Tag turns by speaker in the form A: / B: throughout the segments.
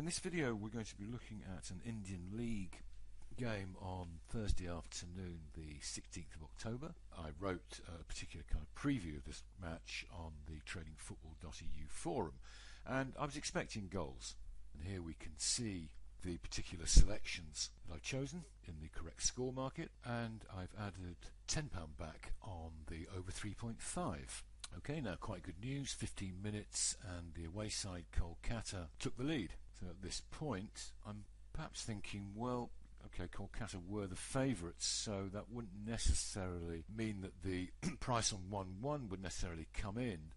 A: this video we're going to be looking at an Indian League game on Thursday afternoon, the 16th of October. I wrote a particular kind of preview of this match on the tradingfootball.eu forum, and I was expecting goals. And here we can see the particular selections that I've chosen in the correct score market, and I've added £10 back on the over 3.5. Okay, now quite good news, 15 minutes and the away side Kolkata took the lead. So at this point I'm perhaps thinking, well, okay, Kolkata were the favourites, so that wouldn't necessarily mean that the price on 1-1 would necessarily come in,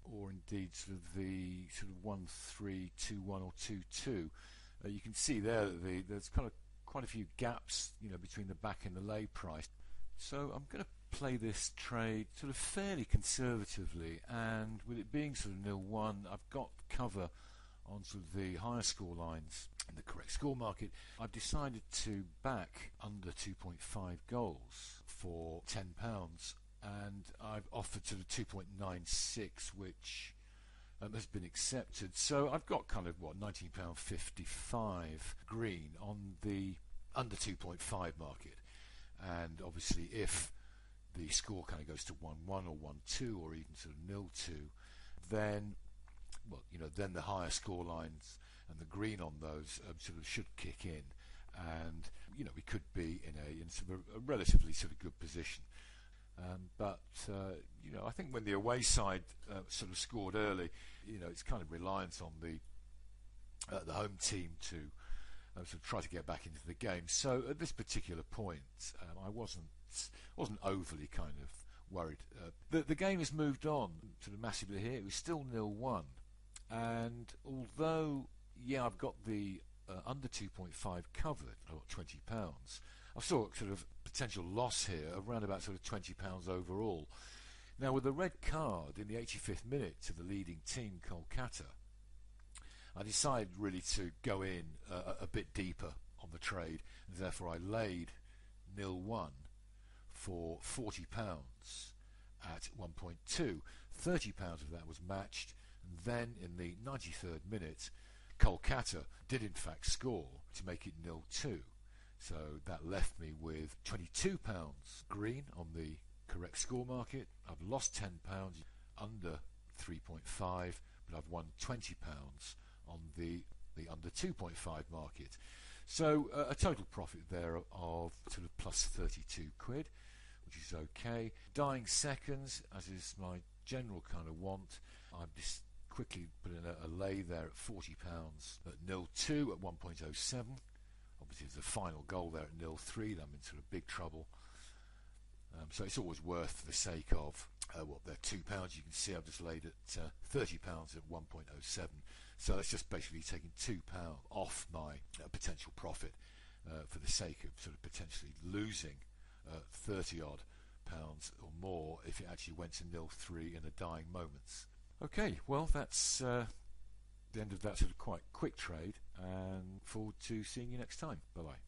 A: or indeed sort of the 1-3, 2-1 or 2-2. You can see there that there's kind of quite a few gaps, between the back and the lay price. So I'm going to play this trade sort of fairly conservatively, and with it being sort of 0-1, I've got cover on sort of the higher score lines in the correct score market. I've decided to back under 2.5 goals for £10, and I've offered sort of 2.96, which has been accepted. So I've got kind of £19.55 green on the under 2.5 market, and obviously if the score kind of goes to 1-1 or 1-2 or even sort of 0-2, then then the higher score lines and the green on those sort of should kick in, and we could be in sort of a relatively sort of good position. But I think when the away side sort of scored early, it's kind of reliance on the home team to sort of try to get back into the game. So at this particular point, I wasn't overly kind of worried. The game has moved on sort of massively here. It was still 0-1, and although I've got the under 2.5 covered, I've got £20. I've still got sort of potential loss here around about sort of £20 overall. Now with the red card in the 85th minute to the leading team Kolkata, I decided really to go in a bit deeper on the trade, and therefore I laid 0-1 for £40 at 1.2. £30 of that was matched, and then in the 93rd minute Kolkata did in fact score to make it 0-2. So that left me with £22 green on the correct score market. I've lost £10 under 3.5, but I've won £20 on the under 2.5 market. So a total profit there of sort of plus 32 quid, which is okay. Dying seconds, as is my general kind of want, I've just quickly put in a lay there at £40 at 0-2 at 1.07. Obviously there's a final goal there at 0-3, I'm in sort of big trouble. So it's always worth, for the sake of they're £2. You can see I've just laid at £30 at 1.07. So that's just basically taking £2 off my potential profit for the sake of sort of potentially losing 30 odd pounds or more if it actually went to 0-3 in the dying moments. Okay, well that's the end of that sort of quite quick trade, and forward to seeing you next time. Bye bye.